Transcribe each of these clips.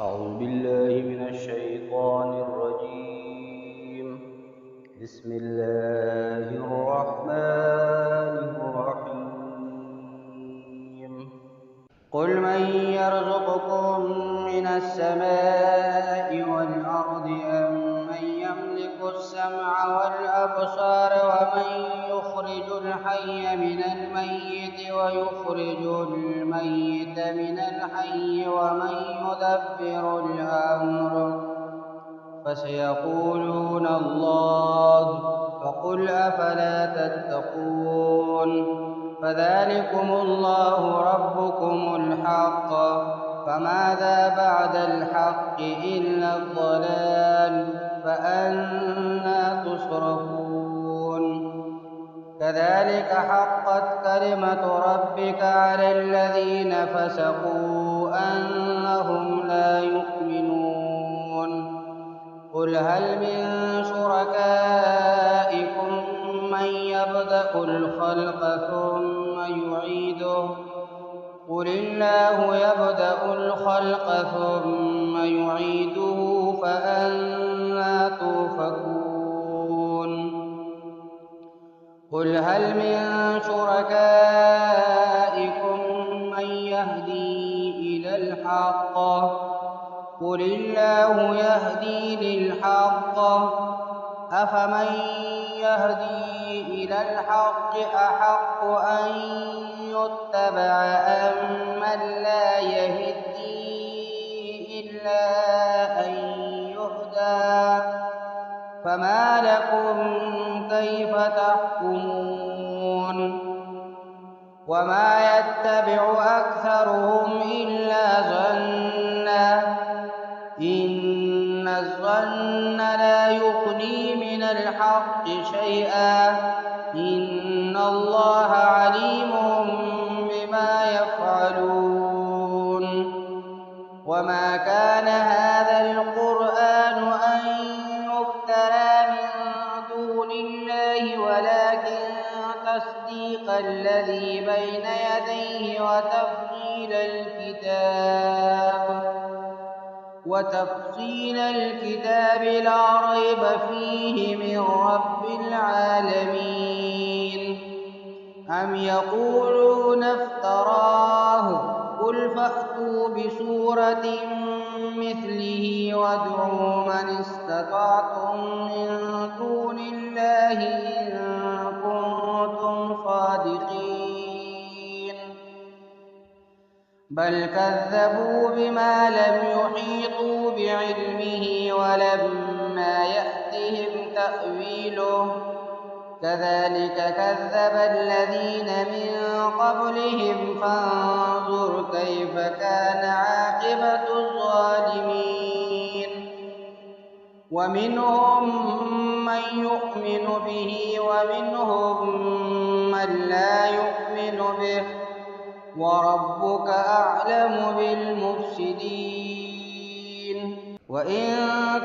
أعوذ بالله من الشيطان الرجيم. بسم الله الرحمن الرحيم. قل من يرزقكم من السماء والأرض أم من يملك السمع والأبصار ومن يخرج الحي من الميت ويخرج الميت من الحي ومن يدبر الأمر فسيقولون الله فقل أفلا تتقون فذلكم الله ربكم الحق فماذا بعد الحق إلا الضلال فأنى تصرفون كذلك حقت كلمة ربك على الذين فسقوا أنهم لا يؤمنون قل هل من شركائكم من يبدأ الخلق ثم يعيده قل الله يبدأ الخلق ثم يعيده فأنى توفكون قل هل من شركائكم من يهدي إلى الحق قل الله يهدي للحق أفمن يهدي إلى الحق أحق أن يتبع أم من لا يهدي إلا أن يهدى فما لكم كيف تحكمون وما يتبع أكثرهم إلا ظنا إن الظن لا يغني من الحق شيئا إن الله عليم بما يفعلون وما كان هذا القرآن أن يفترى من دون الله ولكن تصديق الذي بين يديه وتفصيل الكتاب لا ريب فيه من رب العالمين أم يقولون افتراه قل فأتوا بسورة مثله وادعوا من استطعتم من دون الله إن كنتم صادقين بل كذبوا بما لم يحيطوا بعلمه ولما يأتهم تأويله كذلك كذب الذين من قبلهم فانظر كيف كان عاقبة الظالمين ومنهم من يؤمن به ومنهم من لا يؤمن به وربك أعلم بالمفسدين وإن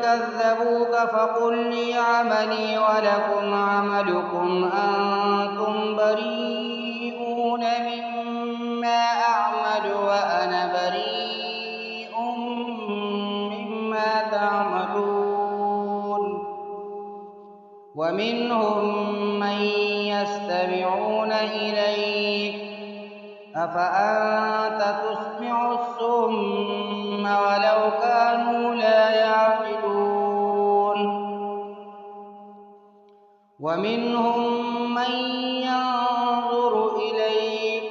كذبوك فقل لي عملي ولكم عملكم أنتم بريئون مما أعمل وأنا بريء مما تعملون ومنهم من يستمعون إليك أفأنت تسمع الصم ولو كانوا لا يعقلون ومنهم من ينظر إليك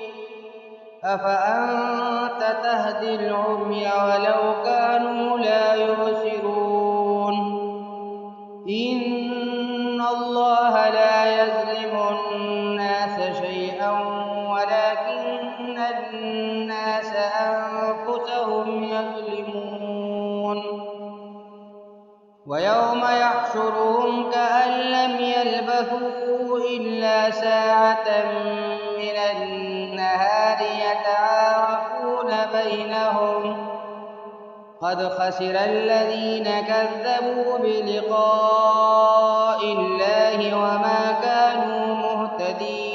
أفأنت تهدي العمي ولو كانوا لا يبصرون إن الله لا يظلم الناس شيئا ولكن الناس أنفسهم يظلمون ويوم يحشرهم كأن لم يلبثوا إلا ساعة من النهار يتعارفون بينهم قد خسر الذين كذبوا بلقاء الله وما كانوا مهتدين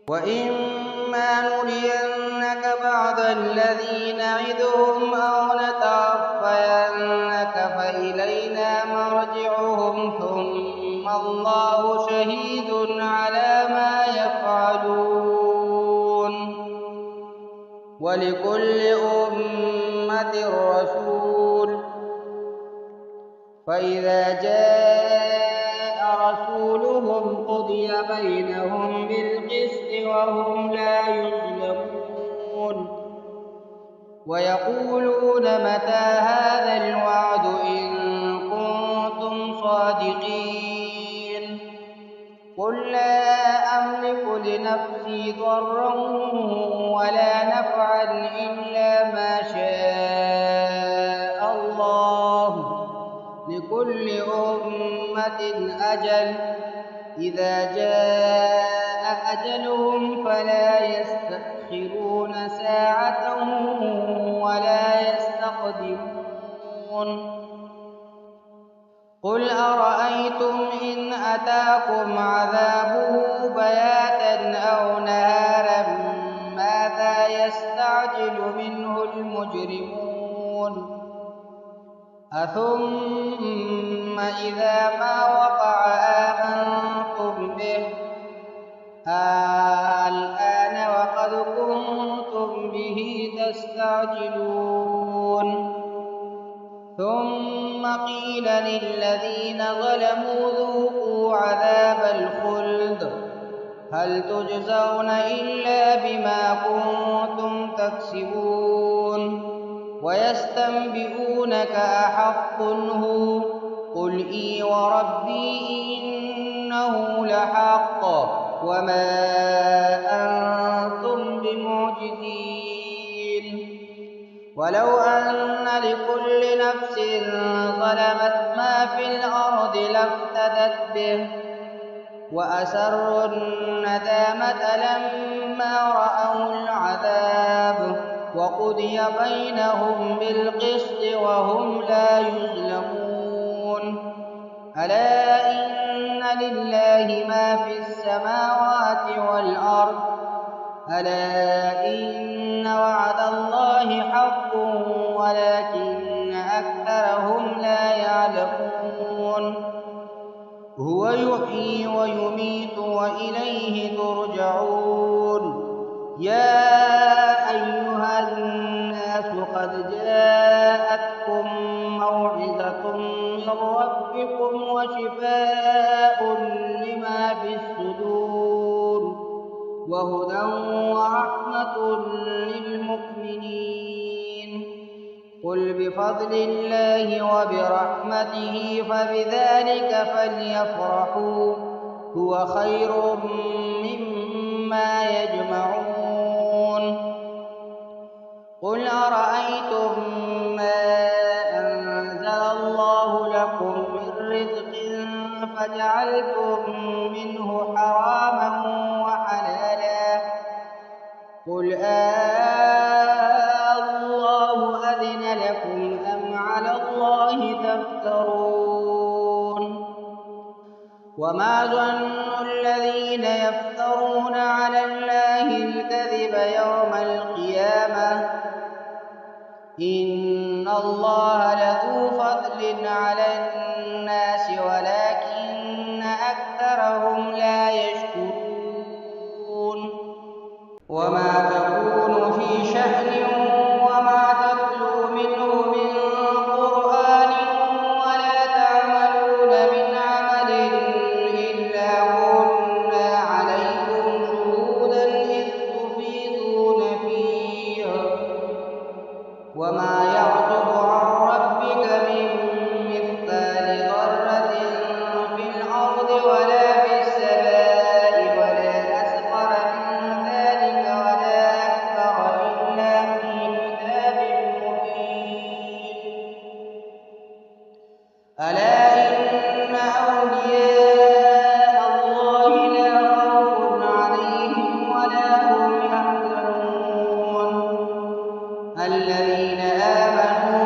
وإما نرينك بعض الذي الذي نعدهم أو نتوفينك فإلينا مرجعهم ثم الله شهيد على ما يفعلون ولكل أمة رسول فإذا جاء رسولهم قضي بينهم بالقسط وهم لا يظلمون ويقولون متى هذا الوعد إن كنتم صادقين قل لا أملك لنفسي ضرا ولا نفعا إلا ما شاء الله لكل أمة أجل إذا جاء أجلهم فلا يستأخرون ساعة ولا يستقدمون قل أرأيتم إن أتاكم عذابه بياتا أو نهارا ماذا يستعجل منه المجرمون أثم إذا ما وقع آمنتم به الآن وقد كنتم به تستعجلون ثم قيل للذين ظلموا ذوقوا عذاب الخلد هل تجزون إلا بما كنتم تكسبون ويستنبئونك أحق هو قل إي وربي إنه لحق وما أنتم بمعجزين ولو أن لكل نفس ظلمت ما في الأرض لافتدت به وأسروا الندامة لما رأوا العذاب وقضي بينهم بالقسط وهم لا يظلمون ألا إن لله ما في السماوات والأرض ألا إن وعد الله حق ولكن أكثرهم لا يعلمون هو يحيي ويميت وإليه ترجعون يا أيها الناس قد جاءتكم موعظة من ربكم وشفاء لما في الصدور وهدى ورحمة للمؤمنين قل بفضل الله وبرحمته فبذلك فليفرحوا هو خير مما يجمعون قل أرأيتم ما أنزل الله لكم من رزق فجعلتم منه حراما وحلالا قل الله أذن لكم أم على الله تفترون وما ظن الذين يفترون على الله الكذب يوم القيامة إن الله لذو فضل على الناس ولكن أكثرهم لا يشكرون وما تكون في شأن وما تتلو منه من قرآن ولا تعملون من عمل إلا كنا عليكم شهودا إذ تفيضون فيه وما يعزب عن ربك من مثقال ذرة في الأرض ولا في السماء ولا أصغر من ذلك ولا أكبر إلا في كتاب مبين ألا إن أولياء الله لا خوف عليهم ولا هم يحزنون الذين آمنوا